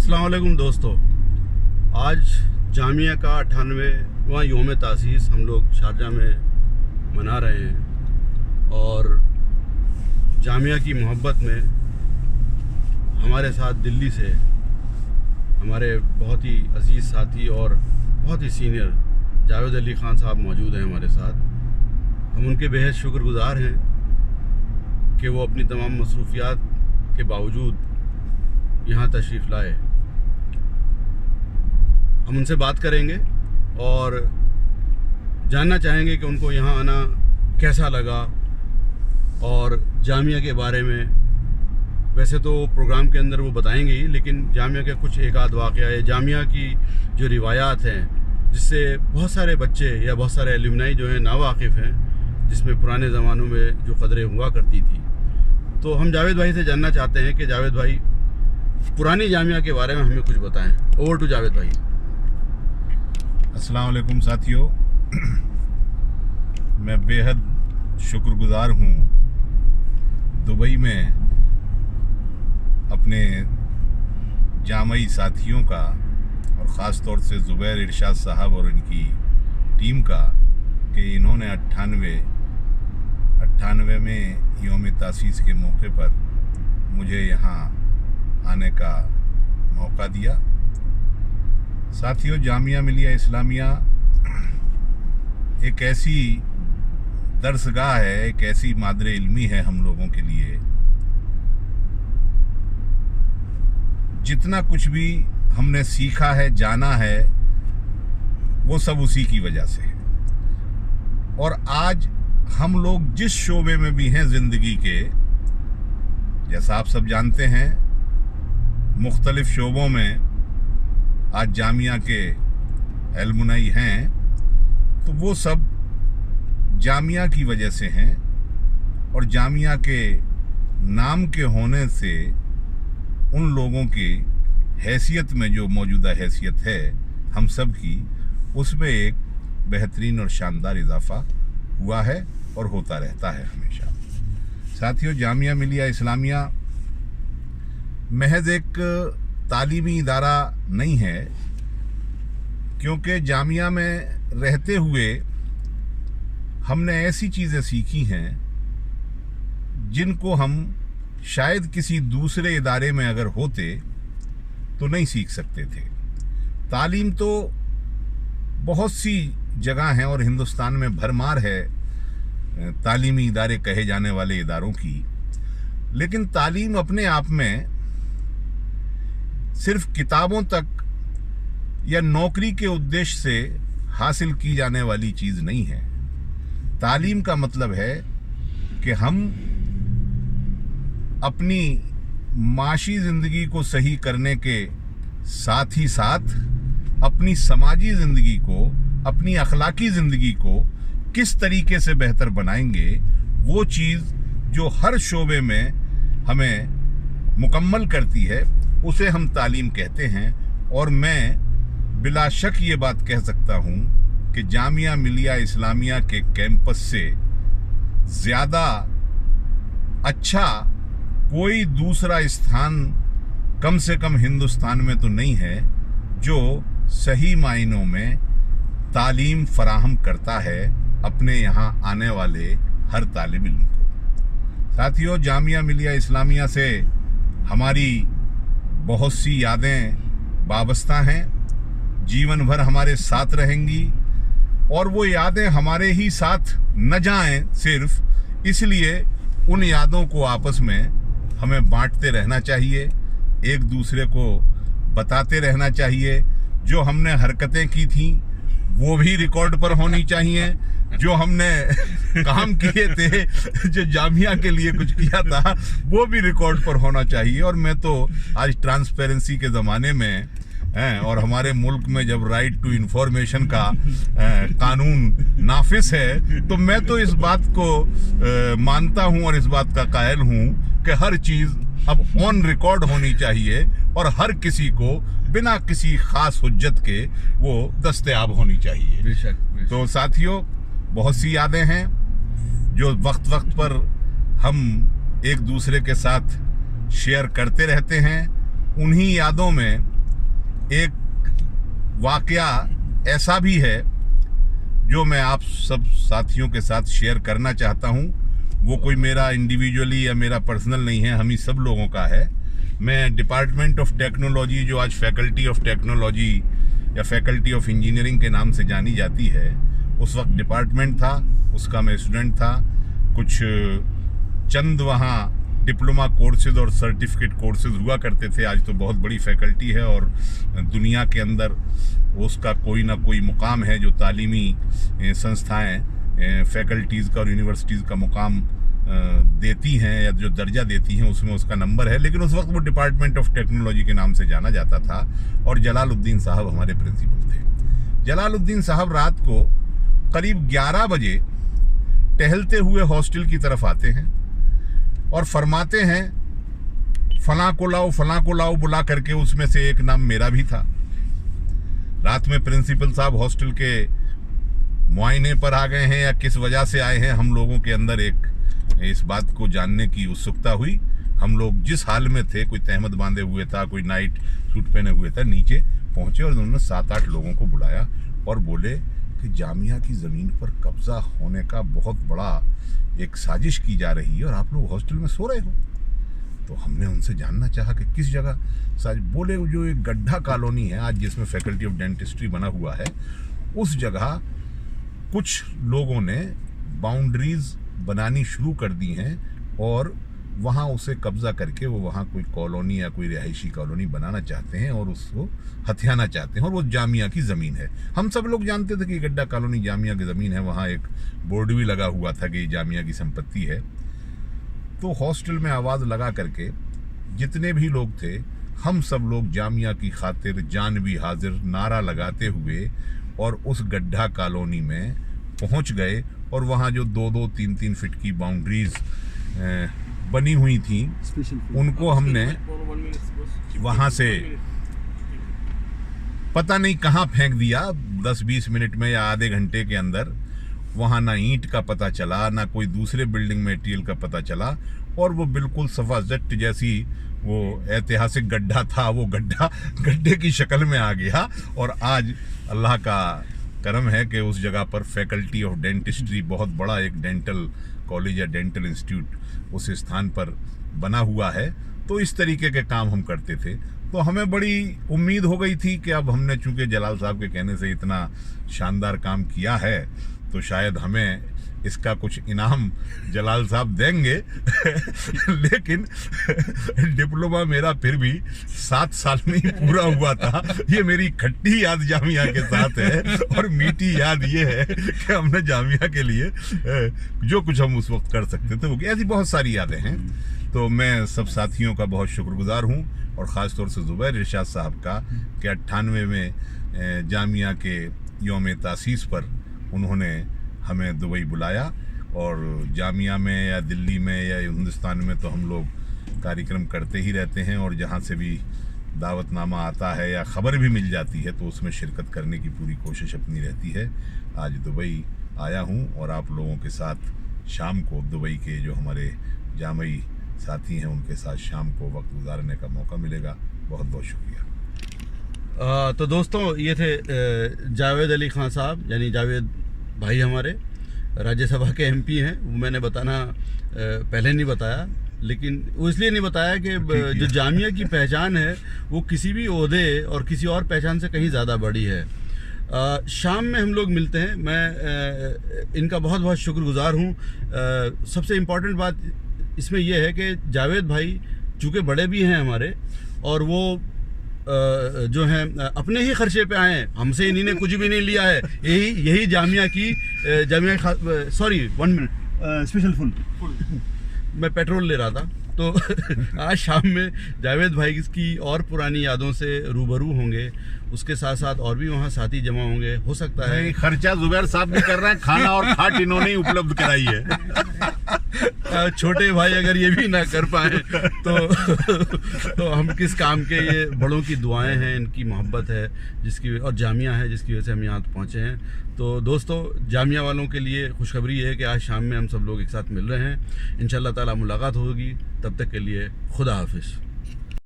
अस्सलाम वालेकुम दोस्तों, आज जामिया का 98वां योम तासीस हम लोग शारजा में मना रहे हैं और जामिया की मोहब्बत में हमारे साथ दिल्ली से हमारे बहुत ही अजीज़ साथी और बहुत ही सीनियर जावेद अली ख़ान साहब मौजूद हैं हमारे साथ। हम उनके बेहद शुक्रगुज़ार हैं कि वो अपनी तमाम मसरूफियात के बावजूद यहाँ तशरीफ़ लाए। हम उनसे बात करेंगे और जानना चाहेंगे कि उनको यहाँ आना कैसा लगा और जामिया के बारे में। वैसे तो प्रोग्राम के अंदर वो बताएंगे ही, लेकिन जामिया के कुछ एक आध वाक़या है, जामिया की जो रिवायात हैं जिससे बहुत सारे बच्चे या बहुत सारे एलुमनाई जो हैं नावाकिफ़ हैं, जिसमें पुराने ज़मानों में जो कदरें हुआ करती थी। तो हम जावेद भाई से जानना चाहते हैं कि जावेद भाई पुरानी जामिया के बारे में हमें कुछ बताएं। ओवर टू जावेद भाई। अस्सलाम वालेकुम साथियों, मैं बेहद शुक्रगुज़ार हूँ दुबई में अपने जामई साथियों का और ख़ास तौर से ज़ुबैर इरशाद साहब और इनकी टीम का कि इन्होंने 98वें योम तासीस के मौके पर मुझे यहाँ आने का मौका दिया। साथियों, जामिया मिलिया इस्लामिया एक ऐसी दरसगाह है, एक ऐसी मादरे इल्मी है हम लोगों के लिए। जितना कुछ भी हमने सीखा है, जाना है, वो सब उसी की वजह से है। और आज हम लोग जिस शोबे में भी हैं ज़िंदगी के, जैसा आप सब जानते हैं, मुख्तलिफ शोबों में आज जामिया के एलमुनाई हैं, तो वो सब जामिया की वजह से हैं। और जामिया के नाम के होने से उन लोगों की हैसियत में जो मौजूदा हैसियत है हम सब की, उसमें एक बेहतरीन और शानदार इजाफा हुआ है और होता रहता है हमेशा। साथियों, जामिया मिलिया इस्लामिया महज एक तालीमी इदारा नहीं है, क्योंकि जामिया में रहते हुए हमने ऐसी चीज़ें सीखी हैं जिनको हम शायद किसी दूसरे इदारे में अगर होते तो नहीं सीख सकते थे। तालीम तो बहुत सी जगह हैं और हिंदुस्तान में भरमार है तालीमी इदारे कहे जाने वाले इदारों की, लेकिन तालीम अपने आप में सिर्फ किताबों तक या नौकरी के उद्देश्य से हासिल की जाने वाली चीज़ नहीं है। तालीम का मतलब है कि हम अपनी माशी ज़िंदगी को सही करने के साथ ही साथ अपनी समाजी ज़िंदगी को, अपनी अखलाकी ज़िंदगी को किस तरीके से बेहतर बनाएंगे, वो चीज़ जो हर शोबे में हमें मुकम्मल करती है, उसे हम तालीम कहते हैं। और मैं बिला शक ये बात कह सकता हूँ कि जामिया मिलिया इस्लामिया के कैंपस से ज़्यादा अच्छा कोई दूसरा स्थान कम से कम हिंदुस्तान में तो नहीं है जो सही मायनों में तालीम फराहम करता है अपने यहाँ आने वाले हर तालिब इल्म को। साथियों, जामिया मिलिया इस्लामिया से हमारी बहुत सी यादें वाबस्ता हैं, जीवन भर हमारे साथ रहेंगी। और वो यादें हमारे ही साथ न जाएं सिर्फ इसलिए उन यादों को आपस में हमें बांटते रहना चाहिए, एक दूसरे को बताते रहना चाहिए। जो हमने हरकतें की थी वो भी रिकॉर्ड पर होनी चाहिए, जो हमने काम किए थे, जो जामिया के लिए कुछ किया था, वो भी रिकॉर्ड पर होना चाहिए। और मैं तो आज ट्रांसपेरेंसी के ज़माने में और हमारे मुल्क में जब राइट टू इंफॉर्मेशन का कानून नाफिज है, तो मैं तो इस बात को मानता हूँ और इस बात का कायल हूँ कि हर चीज़ अब ऑन रिकॉर्ड होनी चाहिए और हर किसी को बिना किसी खास हुज्जत के वो दस्तयाब होनी चाहिए। बेशक। तो साथियों, बहुत सी यादें हैं जो वक्त वक्त पर हम एक दूसरे के साथ शेयर करते रहते हैं। उन्हीं यादों में एक वाकया ऐसा भी है जो मैं आप सब साथियों के साथ शेयर करना चाहता हूं। वो कोई मेरा इंडिविजुअली या मेरा पर्सनल नहीं है, हम ही सब लोगों का है। मैं डिपार्टमेंट ऑफ टेक्नोलॉजी, जो आज फैकल्टी ऑफ टेक्नोलॉजी या फैकल्टी ऑफ इंजीनियरिंग के नाम से जानी जाती है, उस वक्त डिपार्टमेंट था, उसका मैं स्टूडेंट था। कुछ चंद वहाँ डिप्लोमा कोर्सेज और सर्टिफिकेट कोर्सेज हुआ करते थे। आज तो बहुत बड़ी फैकल्टी है और दुनिया के अंदर उसका कोई ना कोई मुकाम है जो तालीमी संस्थाएं फैकल्टीज़ का और यूनिवर्सिटीज़ का मुकाम देती हैं या जो दर्जा देती हैं, उसमें उसका नंबर है। लेकिन उस वक्त वो डिपार्टमेंट ऑफ टेक्नोलॉजी के नाम से जाना जाता था और जलालुद्दीन साहब हमारे प्रिंसिपल थे। जलालुद्दीन साहब रात को करीब 11 बजे टहलते हुए हॉस्टल की तरफ आते हैं और फरमाते हैं, फलां को लाओ बुला करके। उसमें से एक नाम मेरा भी था। रात में प्रिंसिपल साहब हॉस्टल के मुआयने पर आ गए हैं या किस वजह से आए हैं, हम लोगों के अंदर एक इस बात को जानने की उत्सुकता हुई। हम लोग जिस हाल में थे, कोई तहमद बांधे हुए था, कोई नाइट सूट पहने हुए था, नीचे पहुंचे और उन्होंने 7-8 लोगों को बुलाया और बोले कि जामिया की ज़मीन पर कब्जा होने का बहुत बड़ा एक साजिश की जा रही है और आप लोग हॉस्टल में सो रहे हो। तो हमने उनसे जानना चाहा कि किस जगह साजिश। बोले जो एक गड्ढा कॉलोनी है आज जिसमें फैकल्टी ऑफ डेंटिस्ट्री बना हुआ है, उस जगह कुछ लोगों ने बाउंड्रीज बनानी शुरू कर दी हैं और वहाँ उसे कब्जा करके वो वहाँ कोई कॉलोनी या कोई रिहायशी कॉलोनी बनाना चाहते हैं और उसको हथियाना चाहते हैं और वो जामिया की ज़मीन है। हम सब लोग जानते थे कि गड्ढा कॉलोनी जामिया की ज़मीन है, वहाँ एक बोर्ड भी लगा हुआ था कि ये जामिया की संपत्ति है। तो हॉस्टल में आवाज़ लगा करके जितने भी लोग थे, हम सब लोग जामिया की खातिर जान भी हाजिर नारा लगाते हुए और उस गड्ढा कॉलोनी में पहुंच गए और वहाँ जो 2-2, 3-3 फीट की बाउंड्रीज बनी हुई थी, उनको हमने वहाँ से पता नहीं कहाँ फेंक दिया। 10-20 मिनट में या आधे घंटे के अंदर वहाँ ना ईंट का पता चला, ना कोई दूसरे बिल्डिंग मटेरियल का पता चला और वो बिल्कुल सफाजट जैसी वो ऐतिहासिक गड्ढा था, वो गड्ढे की शक्ल में आ गया। और आज अल्लाह का करम है कि उस जगह पर फैकल्टी ऑफ डेंटिस्ट्री, बहुत बड़ा एक डेंटल कॉलेज या डेंटल इंस्टीट्यूट उस स्थान पर बना हुआ है। तो इस तरीके के काम हम करते थे। तो हमें बड़ी उम्मीद हो गई थी कि अब हमने चूंकि जलाल साहब के कहने से इतना शानदार काम किया है तो शायद हमें इसका कुछ इनाम जलाल साहब देंगे। लेकिन डिप्लोमा मेरा फिर भी 7 साल में ही पूरा हुआ था। ये मेरी खट्टी याद जामिया के साथ है और मीठी याद ये है कि हमने जामिया के लिए जो कुछ हम उस वक्त कर सकते थे वो, ऐसी बहुत सारी यादें हैं। तो मैं सब साथियों का बहुत शुक्रगुजार हूँ और ख़ास तौर से ज़ुबैर इरशाद साहब का कि 98 में जामिया के यौम तासीस पर उन्होंने हमें दुबई बुलाया। और जामिया में या दिल्ली में या हिंदुस्तान में तो हम लोग कार्यक्रम करते ही रहते हैं और जहाँ से भी दावतनामा आता है या ख़बर भी मिल जाती है तो उसमें शिरकत करने की पूरी कोशिश अपनी रहती है। आज दुबई आया हूँ और आप लोगों के साथ शाम को दुबई के जो हमारे जामई साथी हैं उनके साथ शाम को वक्त गुजारने का मौका मिलेगा। बहुत बहुत शुक्रिया। तो दोस्तों, ये थे जावेद अली खान साहब, यानी जावेद भाई हमारे राज्यसभा के एमपी हैं। वो मैंने बताना पहले नहीं बताया, लेकिन वो इसलिए नहीं बताया कि जो जामिया की पहचान है वो किसी भी ओहदे और किसी और पहचान से कहीं ज़्यादा बड़ी है। शाम में हम लोग मिलते हैं। मैं इनका बहुत बहुत शुक्रगुजार हूँ। सबसे इम्पोर्टेंट बात इसमें यह है कि जावेद भाई चूँकि बड़े भी हैं हमारे और वो जो हैं अपने ही खर्चे पे आए हैं, हमसे इन्हीं ने कुछ भी नहीं लिया है। यही जामिया की सॉरी 1 मिनट स्पेशल फुल मैं पेट्रोल ले रहा था। तो आज शाम में जावेद भाई की और पुरानी यादों से रूबरू होंगे, उसके साथ साथ और भी वहाँ साथी जमा होंगे। हो सकता है खर्चा जुबैर साहब भी कर रहे हैं, खाना और खाट इन्होंने ही उपलब्ध कराई है। छोटे भाई अगर ये भी ना कर पाए तो हम किस काम के। ये बड़ों की दुआएं हैं, इनकी मोहब्बत है जिसकी, और जामिया है जिसकी वजह से हम यहाँ पहुँचे हैं। तो दोस्तों, जामिया वालों के लिए खुशखबरी है कि आज शाम में हम सब लोग एक साथ मिल रहे हैं। इंशाअल्लाह ताला मुलाकात होगी। तब तक के लिए खुदा हाफिज़।